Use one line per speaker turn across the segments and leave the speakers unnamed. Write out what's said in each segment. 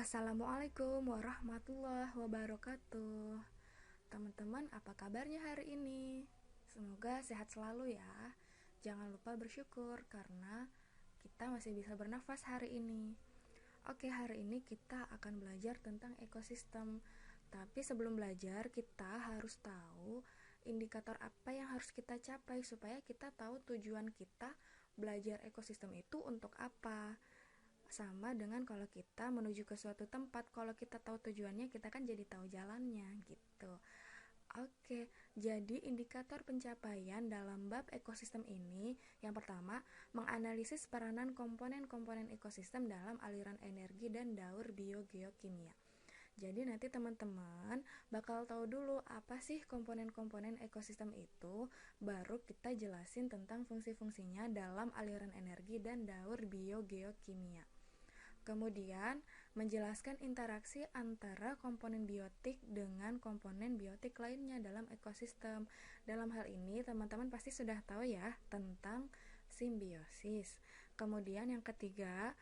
Assalamualaikum warahmatullahi wabarakatuh. Teman-teman, apa kabarnya hari ini? Semoga sehat selalu ya. Jangan lupa bersyukur karena kita masih bisa bernafas hari ini. Oke, hari ini kita akan belajar tentang ekosistem. Tapi sebelum belajar, kita harus tahu indikator apa yang harus kita capai supaya kita tahu tujuan kita belajar ekosistem itu untuk apa. Sama dengan kalau kita menuju ke suatu tempat, kalau kita tahu tujuannya, kita kan jadi tahu jalannya gitu. Oke, jadi indikator pencapaian dalam bab ekosistem ini, yang pertama, menganalisis peranan komponen-komponen ekosistem dalam aliran energi dan daur biogeokimia. Jadi nanti teman-teman bakal tahu dulu apa sih komponen-komponen ekosistem itu, baru kita jelasin tentang fungsi-fungsinya dalam aliran energi dan daur biogeokimia. Kemudian, menjelaskan interaksi antara komponen biotik dengan komponen biotik lainnya dalam ekosistem. Dalam hal ini, teman-teman pasti sudah tahu ya tentang simbiosis. Kemudian yang ketiga,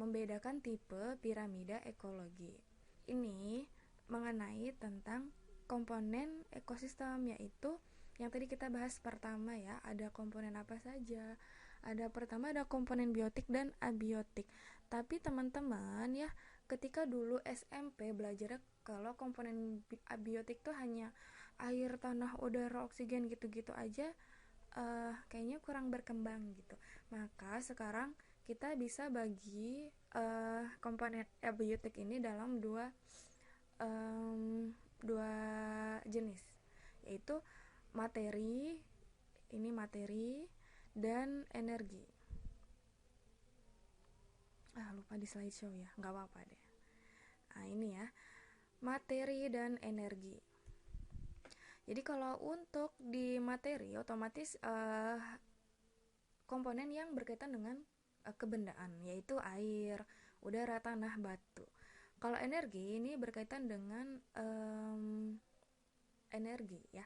membedakan tipe piramida ekologi. Ini mengenai tentang komponen ekosistem, yaitu yang tadi kita bahas pertama ya, ada komponen apa saja. Pertama ada komponen biotik dan abiotik. Tapi teman-teman ya, ketika dulu SMP belajar kalau komponen abiotik tuh hanya air, tanah, udara, oksigen gitu-gitu aja, kayaknya kurang berkembang gitu. Maka sekarang kita bisa bagi komponen abiotik ini dalam dua jenis, yaitu materi, ini materi, dan energi. Lupa di slideshow ya, nggak apa-apa deh. Ini ya, materi dan energi. Jadi kalau untuk di materi, otomatis komponen yang berkaitan dengan kebendaan, yaitu air, udara, tanah, batu. Kalau energi ini berkaitan dengan energi ya,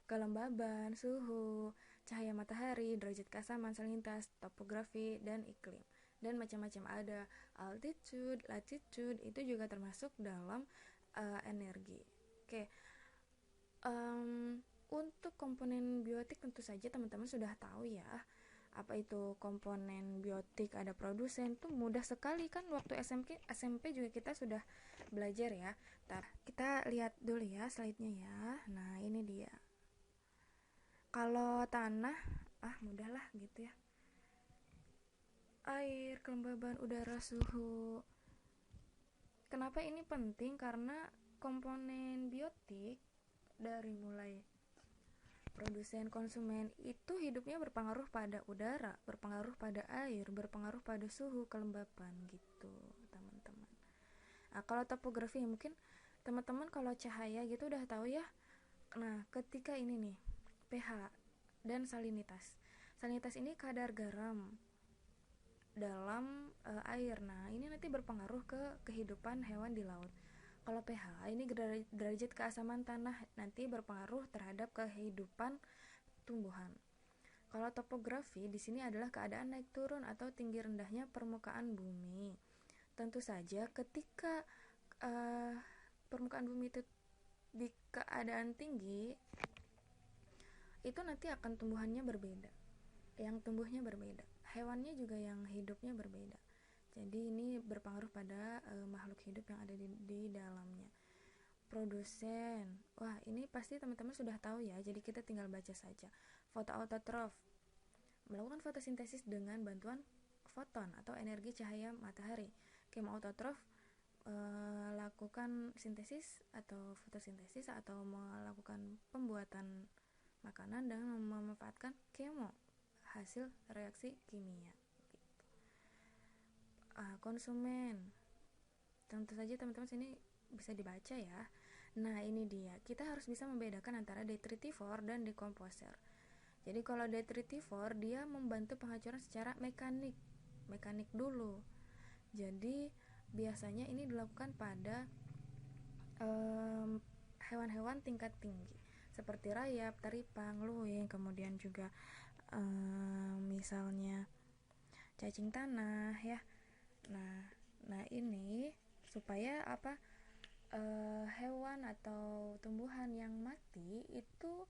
kelembaban, suhu, cahaya matahari, derajat keasaman, salintas, topografi, dan iklim. Dan macam-macam, ada altitude, latitude, itu juga termasuk dalam energi. Oke, untuk komponen biotik tentu saja teman-teman sudah tahu ya, apa itu komponen biotik, ada produsen, itu mudah sekali kan, waktu SMP juga kita sudah belajar ya. Kita lihat dulu ya slide-nya ya. Nah, ini dia. Kalau tanah, mudah lah gitu ya. Air, kelembaban, udara, suhu. Kenapa ini penting? Karena komponen biotik dari mulai produsen, konsumen itu hidupnya berpengaruh pada udara, berpengaruh pada air, berpengaruh pada suhu, kelembapan gitu, teman-teman. Kalau topografi mungkin teman-teman kalau cahaya gitu udah tahu ya. Nah, ketika ini nih, pH dan salinitas. Salinitas ini kadar garam dalam air. Nah, ini nanti berpengaruh ke kehidupan hewan di laut. Kalau pH ini derajat keasaman tanah, nanti berpengaruh terhadap kehidupan tumbuhan. Kalau topografi di sini adalah keadaan naik turun atau tinggi rendahnya permukaan bumi. Tentu saja ketika permukaan bumi itu di keadaan tinggi, itu nanti akan tumbuhannya berbeda, yang tumbuhnya berbeda, hewannya juga yang hidupnya berbeda. Jadi ini berpengaruh pada makhluk hidup yang ada di dalamnya. Produsen, ini pasti teman-teman sudah tahu ya, jadi kita tinggal baca saja. Fotoautotrof, melakukan fotosintesis dengan bantuan foton atau energi cahaya matahari. Kemoautotrof, lakukan sintesis atau fotosintesis atau melakukan pembuatan makanan dengan memanfaatkan kemo, hasil reaksi kimia gitu. Konsumen, tentu saja teman-teman sini bisa dibaca ya. Nah, ini dia, kita harus bisa membedakan antara detritivore dan decomposer. Jadi kalau detritivore dia membantu penghancuran secara mekanik dulu. Jadi biasanya ini dilakukan pada hewan-hewan tingkat tinggi seperti rayap, teripang, luwing, kemudian juga misalnya cacing tanah ya. Nah ini supaya hewan atau tumbuhan yang mati itu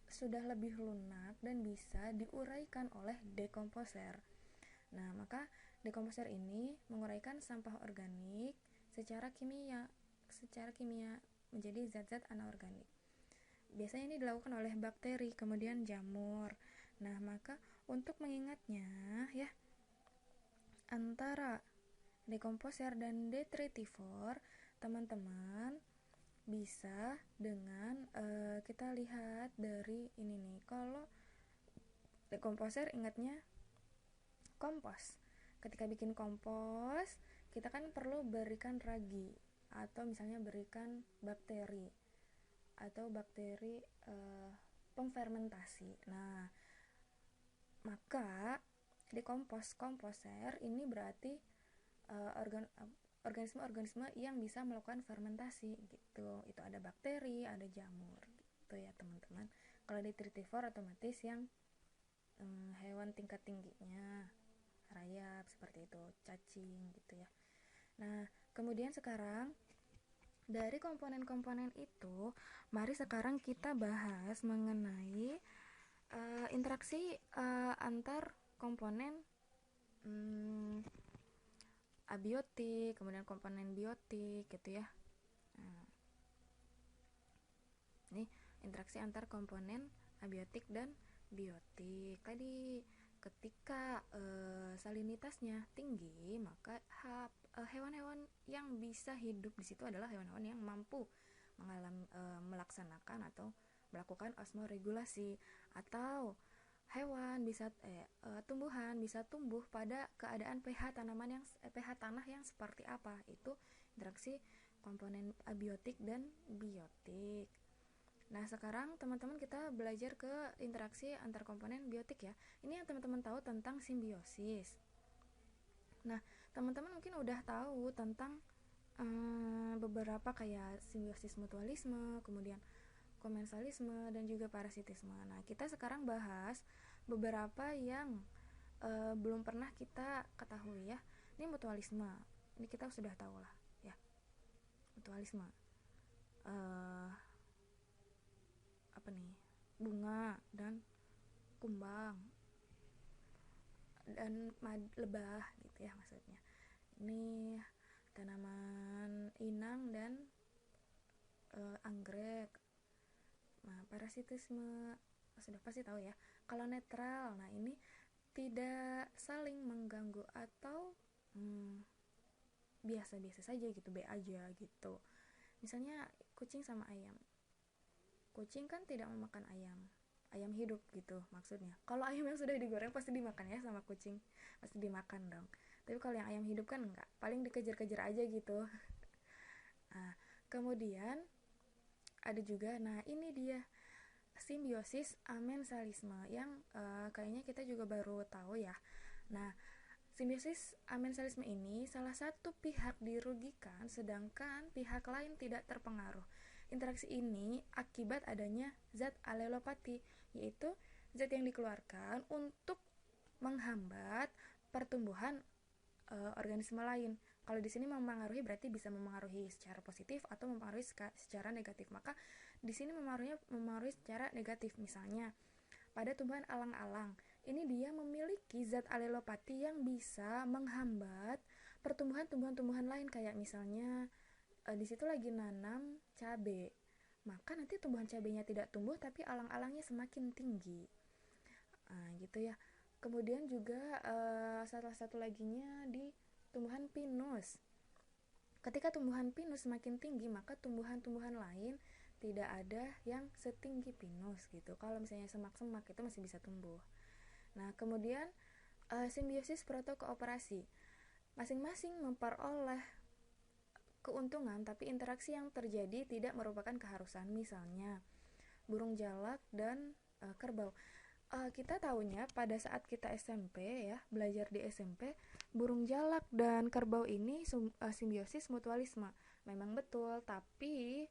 sudah lebih lunak dan bisa diuraikan oleh dekomposer. Nah, maka dekomposer ini menguraikan sampah organik secara kimia menjadi zat-zat anorganik. Biasanya ini dilakukan oleh bakteri, kemudian jamur. Nah, maka untuk mengingatnya ya, antara dekomposer dan detritivor, teman-teman bisa dengan kita lihat dari ini nih. Kalau dekomposer ingatnya kompos. Ketika bikin kompos, kita kan perlu berikan ragi atau misalnya berikan bakteri pemfermentasi. Nah, maka komposer ini berarti organisme-organisme yang bisa melakukan fermentasi gitu. Itu ada bakteri, ada jamur gitu ya teman-teman. Kalau detritivor otomatis yang hewan tingkat tingginya, rayap seperti itu, cacing gitu ya. Nah, kemudian sekarang dari komponen-komponen itu, mari sekarang kita bahas mengenai interaksi antar komponen abiotik, kemudian komponen biotik gitu ya. Nah, ini interaksi antar komponen abiotik dan biotik. Tadi ketika salinitasnya tinggi, maka hewan-hewan yang bisa hidup di situ adalah hewan-hewan yang mampu melaksanakan atau melakukan osmoregulasi, atau tumbuhan bisa tumbuh pada keadaan pH tanah yang seperti apa. Itu interaksi komponen abiotik dan biotik. Nah, sekarang teman-teman kita belajar ke interaksi antar komponen biotik ya. Ini yang teman-teman tahu tentang simbiosis. Nah, teman-teman mungkin udah tahu tentang beberapa kayak simbiosis mutualisme, kemudian komensalisme, dan juga parasitisme. Nah, kita sekarang bahas beberapa yang belum pernah kita ketahui ya. Ini mutualisme. Ini kita sudah tahu lah ya. Mutualisme. Bunga dan kumbang dan lebah gitu ya maksudnya. Ini tanaman inang dan anggrek. Nah, parasitisme sudah pasti tahu ya. Kalau netral, nah ini tidak saling mengganggu atau biasa-biasa saja gitu, B aja gitu. Misalnya kucing sama ayam. Kucing kan tidak memakan ayam hidup gitu maksudnya. Kalau ayam yang sudah digoreng pasti dimakan ya sama kucing, pasti dimakan dong. Tapi kalau yang ayam hidup kan enggak, paling dikejar-kejar aja gitu. Nah, kemudian ada juga, nah ini dia simbiosis amensalisme yang kayaknya kita juga baru tahu ya. Nah, simbiosis amensalisme ini salah satu pihak dirugikan sedangkan pihak lain tidak terpengaruh. Interaksi ini akibat adanya zat alelopati, yaitu zat yang dikeluarkan untuk menghambat pertumbuhan organisme lain. Kalau di sini mempengaruhi berarti bisa mempengaruhi secara positif atau mempengaruhi secara negatif. Maka di sini mempengaruhi secara negatif. Misalnya pada tumbuhan alang-alang, ini dia memiliki zat alelopati yang bisa menghambat pertumbuhan tumbuhan-tumbuhan lain, kayak misalnya di situ lagi nanam cabai, maka nanti tumbuhan cabainya tidak tumbuh tapi alang-alangnya semakin tinggi. Nah, gitu ya. Kemudian juga salah satu laginya di tumbuhan pinus. Ketika tumbuhan pinus semakin tinggi, maka tumbuhan-tumbuhan lain tidak ada yang setinggi pinus gitu. Kalau misalnya semak-semak itu masih bisa tumbuh. Nah, kemudian simbiosis protokooperasi. Masing-masing memperoleh keuntungan, tapi interaksi yang terjadi tidak merupakan keharusan. Misalnya burung jalak dan kerbau. Kita tahunya pada saat kita SMP ya, belajar di SMP, burung jalak dan kerbau ini simbiosis mutualisme. Memang betul, tapi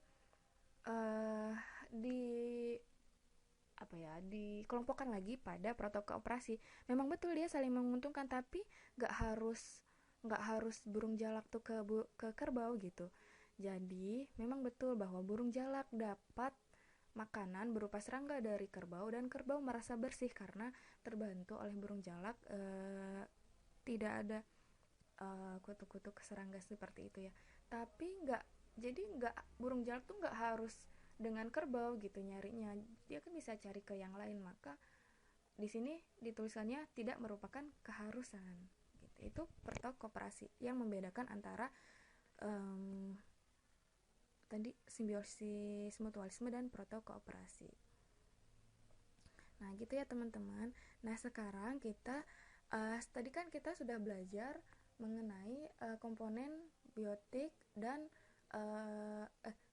dikelompokkan lagi pada protokooperasi. Memang betul dia saling menguntungkan, tapi gak harus nggak harus burung jalak tuh ke kerbau gitu. Jadi memang betul bahwa burung jalak dapat makanan berupa serangga dari kerbau, dan kerbau merasa bersih karena terbantu oleh burung jalak, tidak ada kutu-kutu serangga seperti itu ya. Tapi nggak burung jalak tuh nggak harus dengan kerbau gitu nyarinya, dia kan bisa cari ke yang lain. Maka di sini ditulisannya tidak merupakan keharusan gitu. Itu perto koperasi yang membedakan antara tadi simbiosis mutualisme dan proto kooperasi. Nah gitu ya teman-teman. Nah sekarang kita tadi kan kita sudah belajar mengenai komponen biotik dan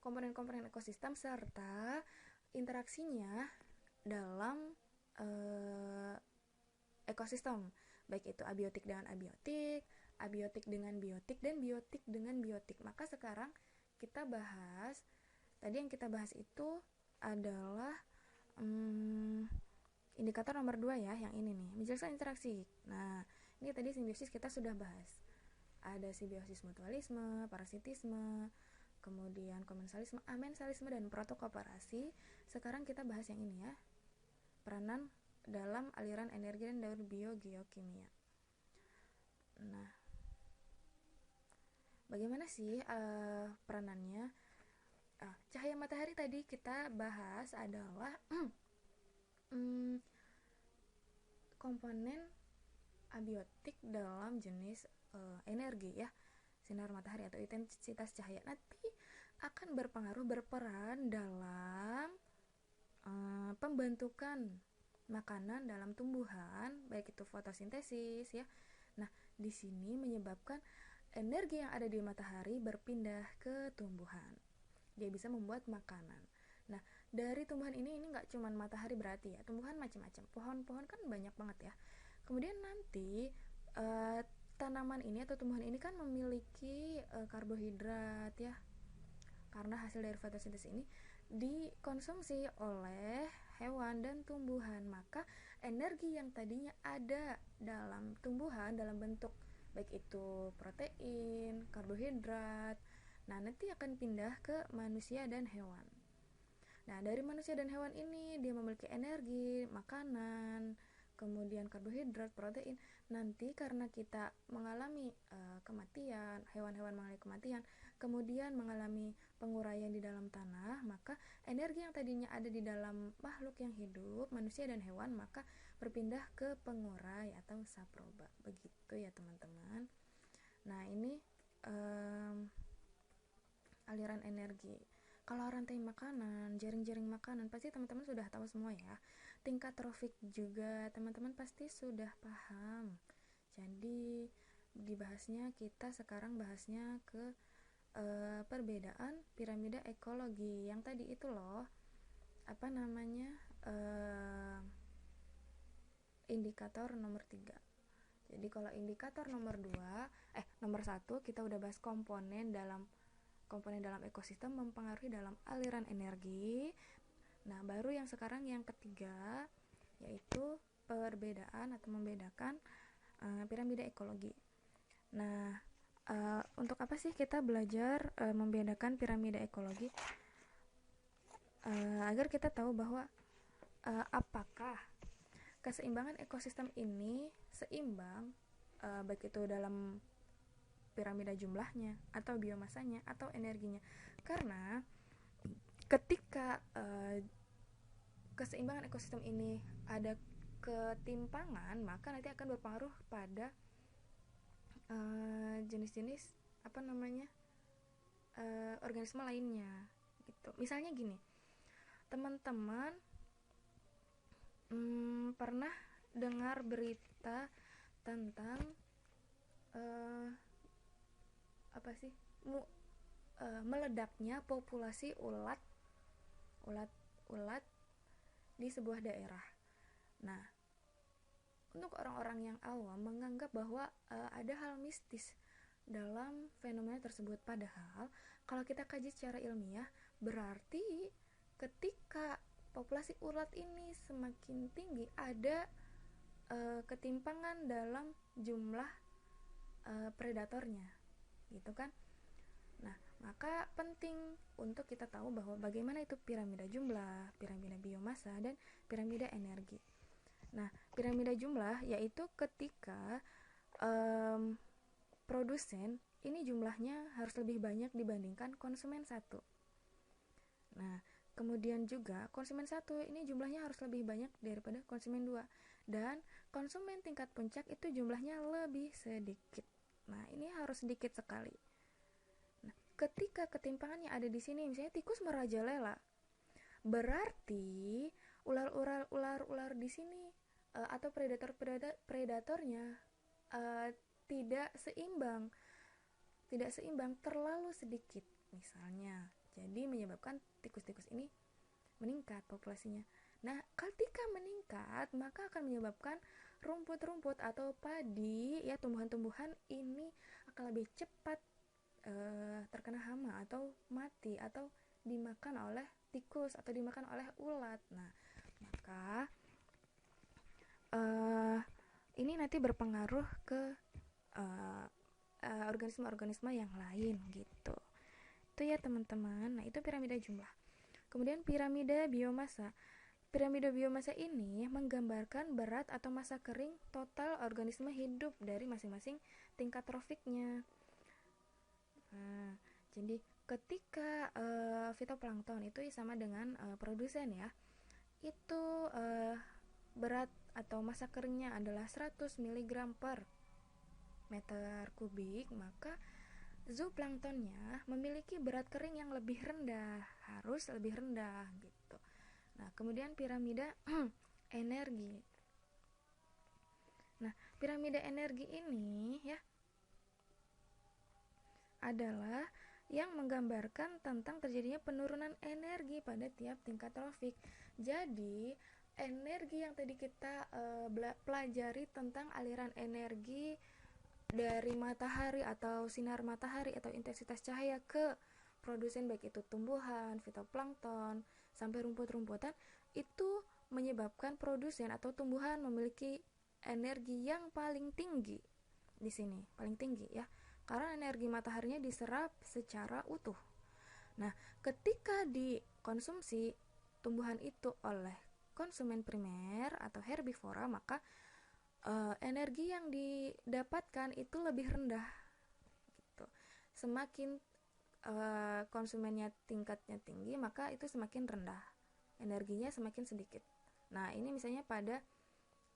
komponen-komponen ekosistem serta interaksinya dalam ekosistem, baik itu abiotik dengan abiotik, abiotik dengan biotik, dan biotik dengan biotik. Maka sekarang kita bahas, tadi yang kita bahas itu adalah indikator nomor 2 ya, yang ini nih, menjelaskan interaksi. Nah, ini tadi simbiosis kita sudah bahas. Ada simbiosis mutualisme, parasitisme, kemudian komensalisme, amensalisme, dan protokooperasi. Sekarang kita bahas yang ini ya, peranan dalam aliran energi dan daur biogeokimia. Nah, bagaimana sih peranannya? Cahaya matahari tadi kita bahas adalah komponen abiotik dalam jenis energi ya, sinar matahari atau intensitas cahaya. Nanti akan berperan dalam pembentukan makanan dalam tumbuhan, baik itu fotosintesis ya. Nah, di sini menyebabkan energi yang ada di matahari berpindah ke tumbuhan. Dia bisa membuat makanan. Nah, dari tumbuhan ini nggak cuma matahari berarti ya, tumbuhan macam-macam. Pohon-pohon kan banyak banget ya. Kemudian nanti tanaman ini atau tumbuhan ini kan memiliki karbohidrat ya. Karena hasil dari fotosintesis ini dikonsumsi oleh hewan dan tumbuhan, maka energi yang tadinya ada dalam tumbuhan dalam bentuk baik itu protein, karbohidrat, nah nanti akan pindah ke manusia dan hewan. Nah dari manusia dan hewan ini dia memiliki energi, makanan, kemudian karbohidrat, protein. Nanti karena kita mengalami kematian, hewan-hewan mengalami kematian, kemudian mengalami penguraian di dalam tanah, maka energi yang tadinya ada di dalam makhluk yang hidup, manusia dan hewan, maka berpindah ke pengurai atau saproba. Begitu ya teman-teman. Nah ini aliran energi. Kalau rantai makanan, jaring-jaring makanan, pasti teman-teman sudah tahu semua ya. Tingkat trofik juga teman-teman pasti sudah paham. Jadi dibahasnya, kita sekarang bahasnya ke perbedaan piramida ekologi yang tadi itu loh, apa namanya, indikator nomor 3. Jadi kalau indikator nomor 1 kita udah bahas komponen dalam ekosistem mempengaruhi dalam aliran energi. Nah baru yang sekarang yang ketiga, yaitu perbedaan atau membedakan piramida ekologi. Nah untuk apa sih kita belajar membedakan piramida ekologi? Agar kita tahu bahwa apakah keseimbangan ekosistem ini seimbang, baik itu dalam piramida jumlahnya atau biomasanya atau energinya. Karena ketika keseimbangan ekosistem ini ada ketimpangan, maka nanti akan berpengaruh pada jenis-jenis organisme lainnya gitu. Misalnya gini, teman-teman pernah dengar berita tentang meledaknya populasi ulat di sebuah daerah. Nah, untuk orang-orang yang awam menganggap bahwa ada hal mistis dalam fenomena tersebut. Padahal kalau kita kaji secara ilmiah, berarti ketika populasi ulat ini semakin tinggi, ada ketimpangan dalam jumlah predatornya, gitu kan. Nah, maka penting untuk kita tahu bahwa bagaimana itu piramida jumlah, piramida biomasa, dan piramida energi. Nah, piramida jumlah yaitu ketika produsen ini jumlahnya harus lebih banyak dibandingkan konsumen satu. Nah, kemudian juga konsumen satu ini jumlahnya harus lebih banyak daripada konsumen dua, dan konsumen tingkat puncak itu jumlahnya lebih sedikit. Nah, ini harus sedikit sekali. Nah, ketika ketimpangannya ada di sini, misalnya tikus merajalela, berarti ular di sini atau predatornya tidak seimbang, terlalu sedikit misalnya. Jadi menyebabkan tikus-tikus ini meningkat populasinya. Nah, ketika meningkat, maka akan menyebabkan rumput-rumput atau padi, ya, tumbuhan-tumbuhan ini akan lebih cepat terkena hama atau mati atau dimakan oleh tikus atau dimakan oleh ulat. Nah, maka ini nanti berpengaruh ke organisme-organisme yang lain gitu. Itu ya teman-teman. Nah, itu piramida jumlah. Kemudian piramida biomasa. Piramida biomasa ini menggambarkan berat atau massa kering total organisme hidup dari masing-masing tingkat trofiknya. Nah, jadi ketika fitoplankton itu sama dengan produsen, ya, itu berat atau massa keringnya adalah 100 mg per meter kubik, maka zooplanktonnya memiliki berat kering yang lebih rendah, harus lebih rendah gitu. Nah, kemudian piramida energi. Nah, piramida energi ini, ya, adalah yang menggambarkan tentang terjadinya penurunan energi pada tiap tingkat trofik. Jadi, energi yang tadi kita pelajari tentang aliran energi dari matahari atau sinar matahari atau intensitas cahaya ke produsen, baik itu tumbuhan, fitoplankton, sampai rumput-rumputan, itu menyebabkan produsen atau tumbuhan memiliki energi yang paling tinggi di sini, paling tinggi, ya, karena energi mataharinya diserap secara utuh. Nah, ketika dikonsumsi tumbuhan itu oleh konsumen primer atau herbivora, maka energi yang didapatkan itu lebih rendah gitu. Semakin konsumennya tingkatnya tinggi, maka itu semakin rendah, energinya semakin sedikit. Nah, ini misalnya pada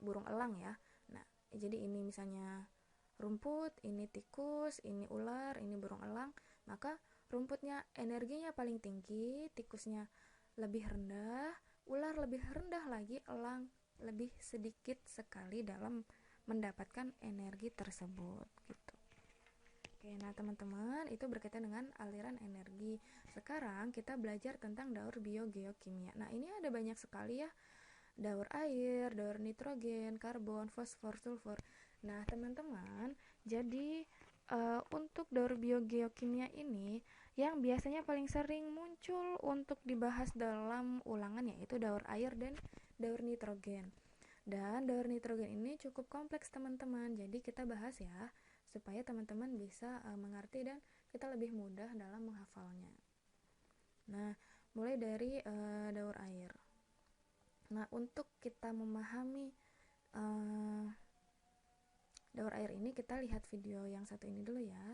burung elang, ya. Nah, jadi ini misalnya rumput, ini tikus, ini ular, ini burung elang, maka rumputnya energinya paling tinggi, tikusnya lebih rendah, ular lebih rendah lagi, elang lebih sedikit sekali dalam mendapatkan energi tersebut gitu. Oke, nah teman-teman, itu berkaitan dengan aliran energi. Sekarang kita belajar tentang daur biogeokimia. Nah, ini ada banyak sekali, ya, daur air, daur nitrogen, karbon, fosfor, sulfur. Nah, teman-teman, jadi untuk daur biogeokimia ini yang biasanya paling sering muncul untuk dibahas dalam ulangan yaitu daur air dan daur nitrogen. Dan daur nitrogen ini cukup kompleks, teman-teman. Jadi kita bahas, ya, supaya teman-teman bisa mengerti dan kita lebih mudah dalam menghafalnya. Nah, mulai dari daur air. Nah, untuk kita memahami daur air ini, kita lihat video yang satu ini dulu, ya.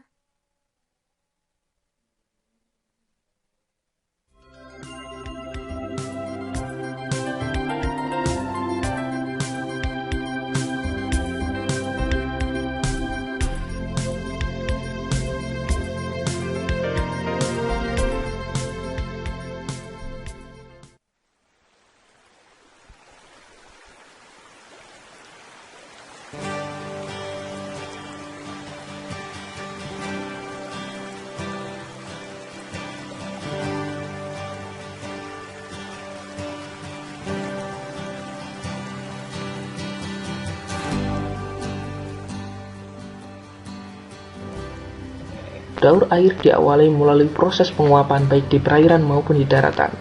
Daur air diawali melalui proses penguapan baik di perairan maupun di daratan.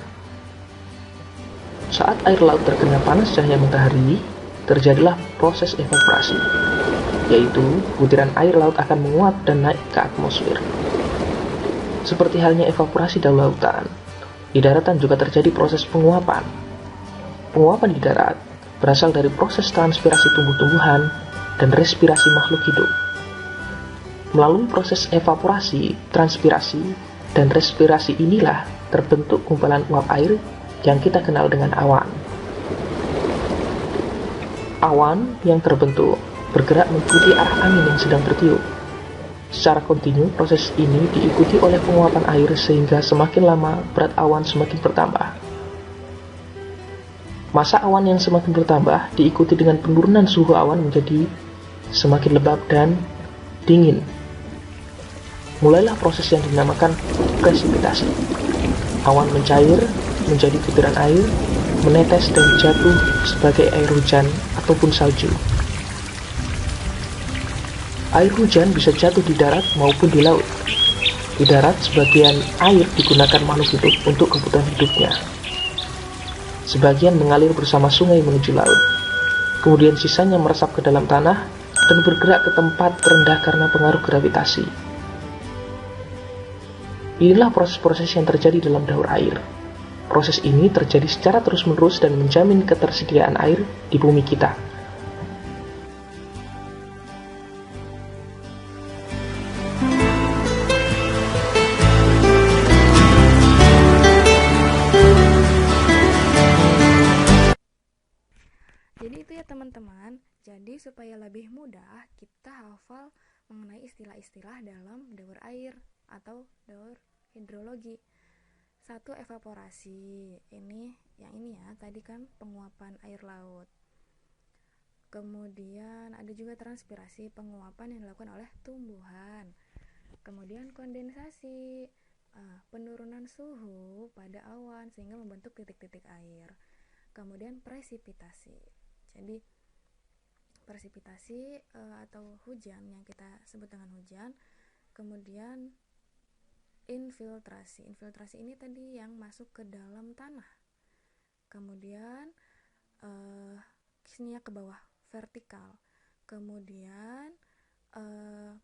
Saat air laut terkena panas cahaya matahari, terjadilah proses evaporasi. yaitu butiran air laut akan menguap dan naik ke atmosfer. Seperti halnya evaporasi dalam lautan, di daratan juga terjadi proses penguapan. Penguapan di darat berasal dari proses transpirasi tumbuh-tumbuhan dan respirasi makhluk hidup. Melalui proses evaporasi, transpirasi, dan respirasi inilah terbentuk gumpalan uap air yang kita kenal dengan awan. Awan yang terbentuk bergerak mengikuti arah angin yang sedang bertiup. Secara kontinu, proses ini diikuti oleh penguapan air sehingga semakin lama berat awan semakin bertambah. Massa awan yang semakin bertambah diikuti dengan penurunan suhu awan menjadi semakin lembab dan dingin. Mulailah proses yang dinamakan presipitasi. Awan mencair menjadi butiran air, menetes dan jatuh sebagai air hujan ataupun salju. Air hujan bisa jatuh di darat maupun di laut. Di darat, sebagian air digunakan makhluk hidup untuk kebutuhan hidupnya. Sebagian mengalir bersama sungai menuju laut. Kemudian sisanya meresap ke dalam tanah dan bergerak ke tempat terendah karena pengaruh gravitasi. Inilah proses-proses yang terjadi dalam daur air. Proses ini terjadi secara terus-menerus dan menjamin ketersediaan air di bumi kita.
Jadi itu ya teman-teman. Jadi supaya lebih mudah kita hafal mengenai istilah-istilah dalam daur air atau daur hidrologi. 1. Evaporasi. Yang ini ya, tadi kan penguapan air laut. Kemudian ada juga transpirasi, penguapan yang dilakukan oleh tumbuhan. Kemudian kondensasi, penurunan suhu pada awan sehingga membentuk titik-titik air. Kemudian presipitasi. Jadi presipitasi atau hujan yang kita sebut dengan hujan. Kemudian infiltrasi ini tadi yang masuk ke dalam tanah. Kemudian sininya ke bawah, vertikal. Kemudian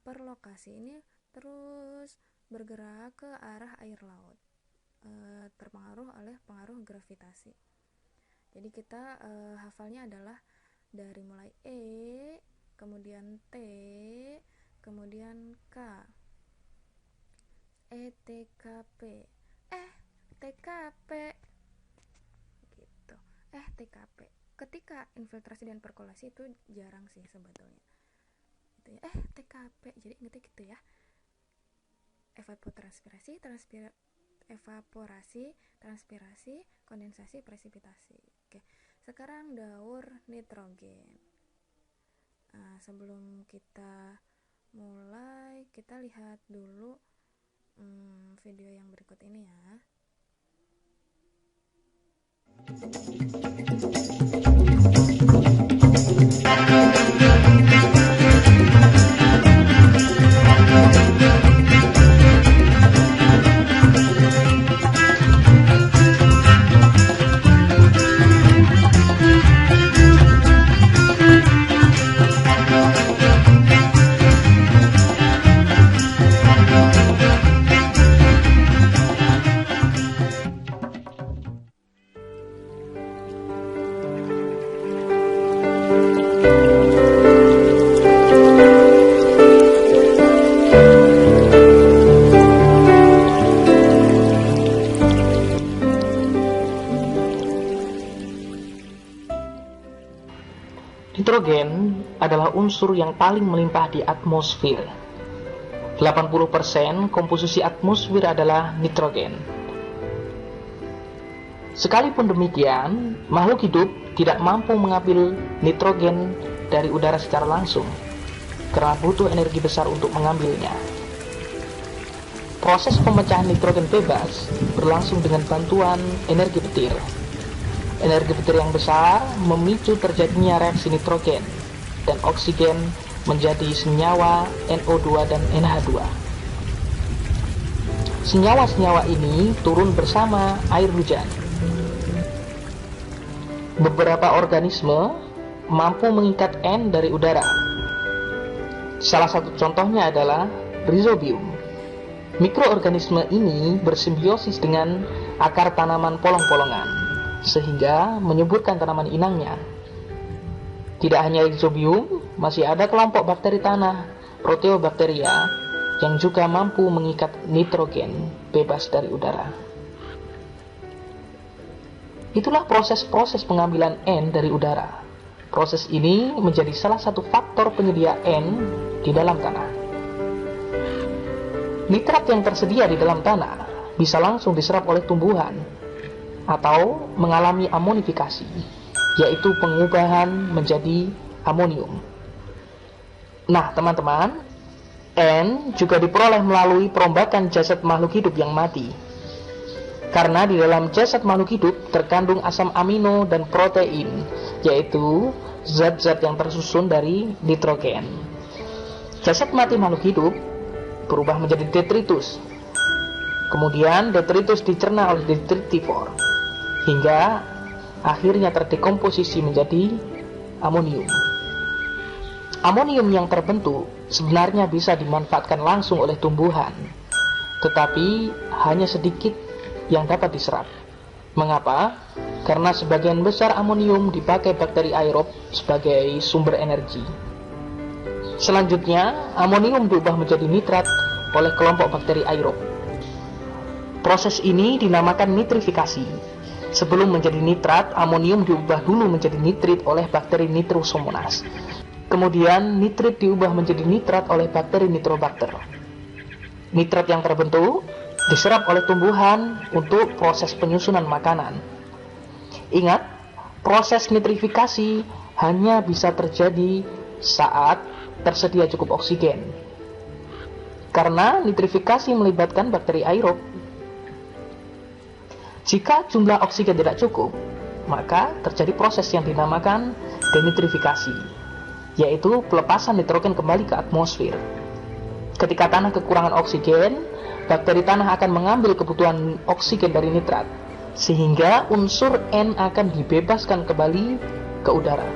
perlokasi ini terus bergerak ke arah air laut, terpengaruh oleh pengaruh gravitasi. Jadi kita hafalnya adalah dari mulai E, kemudian T, kemudian K. TKP gitu. TKP. Ketika infiltrasi dan perkolasi itu jarang sih sebetulnya. Gitu ya. TKP. Jadi ingetnya gitu ya. Evaporasi, transpirasi, kondensasi, presipitasi. Oke. Sekarang daur nitrogen. Sebelum kita mulai, kita lihat dulu video yang berikut ini ya.
Nitrogen adalah unsur yang paling melimpah di atmosfer. 80% komposisi atmosfer adalah nitrogen. Sekalipun demikian, makhluk hidup tidak mampu mengambil nitrogen dari udara secara langsung, karena butuh energi besar untuk mengambilnya. Proses pemecahan nitrogen bebas berlangsung dengan bantuan energi petir. Energi petir yang besar memicu terjadinya reaksi nitrogen dan oksigen menjadi senyawa NO2 dan NH2. Senyawa-senyawa ini turun bersama air hujan. Beberapa organisme mampu mengikat N dari udara. Salah satu contohnya adalah rhizobium. Mikroorganisme ini bersimbiosis dengan akar tanaman polong-polongan, sehingga menyuburkan tanaman inangnya. Tidak hanya rhizobium, masih ada kelompok bakteri tanah, Proteobacteria, yang juga mampu mengikat nitrogen bebas dari udara. Itulah proses-proses pengambilan N dari udara. Proses ini menjadi salah satu faktor penyedia N di dalam tanah. Nitrat yang tersedia di dalam tanah bisa langsung diserap oleh tumbuhan atau mengalami amonifikasi, yaitu pengubahan menjadi amonium. Nah, teman-teman, N juga diperoleh melalui perombakan jasad makhluk hidup yang mati. Karena di dalam jasad makhluk hidup terkandung asam amino dan protein, yaitu zat-zat yang tersusun dari nitrogen. Jasad mati makhluk hidup berubah menjadi detritus. Kemudian detritus dicerna oleh detritivor hingga akhirnya terdekomposisi menjadi amonium. Amonium yang terbentuk sebenarnya bisa dimanfaatkan langsung oleh tumbuhan, tetapi hanya sedikit yang dapat diserap. Mengapa? Karena sebagian besar amonium dipakai bakteri aerob sebagai sumber energi. Selanjutnya, amonium diubah menjadi nitrat oleh kelompok bakteri aerob. Proses ini dinamakan nitrifikasi. Sebelum menjadi nitrat, amonium diubah dulu menjadi nitrit oleh bakteri Nitrosomonas. Kemudian nitrit diubah menjadi nitrat oleh bakteri Nitrobacter. Nitrat yang terbentuk diserap oleh tumbuhan untuk proses penyusunan makanan. Ingat, proses nitrifikasi hanya bisa terjadi saat tersedia cukup oksigen. Karena nitrifikasi melibatkan bakteri aerob. Jika jumlah oksigen tidak cukup, maka terjadi proses yang dinamakan denitrifikasi, yaitu pelepasan nitrogen kembali ke atmosfer. Ketika tanah kekurangan oksigen, bakteri tanah akan mengambil kebutuhan oksigen dari nitrat, sehingga unsur N akan dibebaskan kembali ke udara.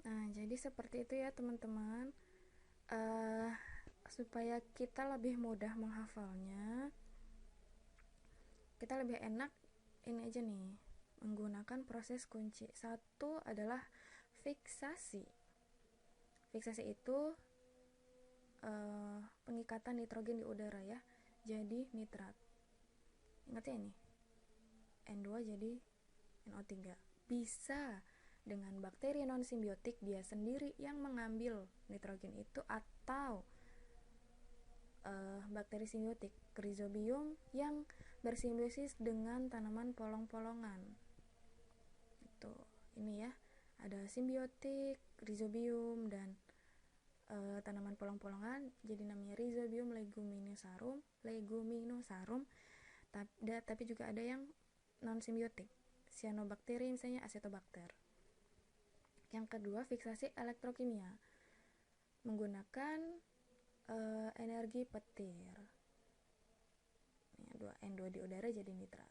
Nah, jadi seperti itu ya teman-teman. Supaya kita lebih mudah menghafalnya, kita lebih enak ini aja nih, menggunakan proses kunci. Satu adalah fiksasi. Fiksasi itu pengikatan nitrogen di udara ya, jadi nitrat. Ingat ya ini, N2 jadi NO3. Bisa dengan bakteri non-simbiotik dia sendiri yang mengambil nitrogen itu, atau bakteri simbiotik rhizobium yang bersimbiosis dengan tanaman polong-polongan. Itu ini ya, ada simbiotik rhizobium dan tanaman polong-polongan, jadi namanya rhizobium leguminosarum. Tapi juga ada yang non simbiotik, cyanobacteria misalnya, acetobacter. Yang kedua, fiksasi elektrokimia menggunakan energi petir. N2 di udara jadi nitrat.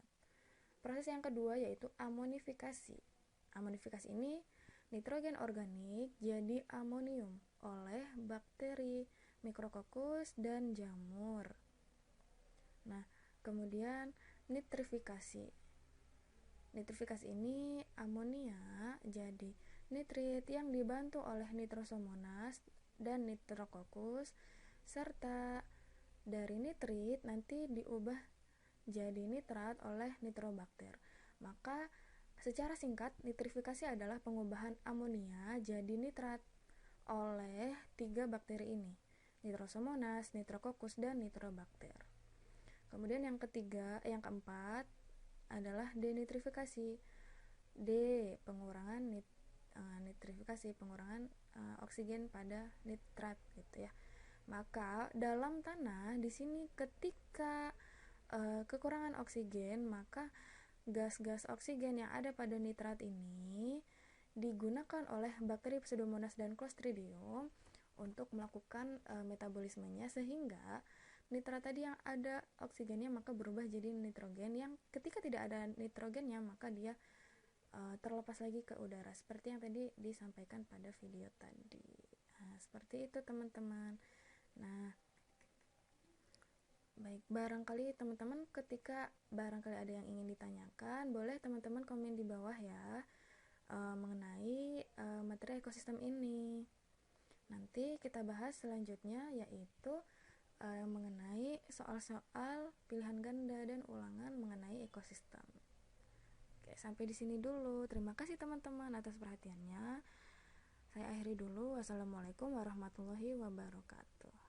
Proses yang kedua yaitu amonifikasi. Amonifikasi ini nitrogen organik jadi amonium oleh bakteri Micrococcus dan jamur. Nah, kemudian nitrifikasi. Nitrifikasi ini amonia jadi nitrit yang dibantu oleh Nitrosomonas dan Nitrococcus, serta dari nitrit nanti diubah jadi nitrat oleh Nitrobacter. Maka secara singkat, nitrifikasi adalah pengubahan amonia jadi nitrat oleh 3 bakteri ini, Nitrosomonas, Nitrococcus, dan Nitrobacter. Kemudian yang keempat adalah denitrifikasi. D, pengurangan nitrifikasi, pengurangan oksigen pada nitrat gitu ya. Maka dalam tanah di sini ketika kekurangan oksigen, maka gas-gas oksigen yang ada pada nitrat ini digunakan oleh bakteri Pseudomonas dan Clostridium untuk melakukan metabolismenya, sehingga nitrat tadi yang ada oksigennya maka berubah jadi nitrogen, yang ketika tidak ada nitrogennya maka dia terlepas lagi ke udara, seperti yang tadi disampaikan pada video tadi. Nah, seperti itu teman-teman. Nah, baik, barangkali teman-teman ketika barangkali ada yang ingin ditanyakan, boleh teman-teman komen di bawah ya, mengenai materi ekosistem ini. Nanti kita bahas selanjutnya, yaitu mengenai soal-soal pilihan ganda dan ulangan mengenai ekosistem. Oke, sampai di sini dulu. Terima kasih teman-teman atas perhatiannya. Saya akhiri dulu. Wassalamualaikum warahmatullahi wabarakatuh.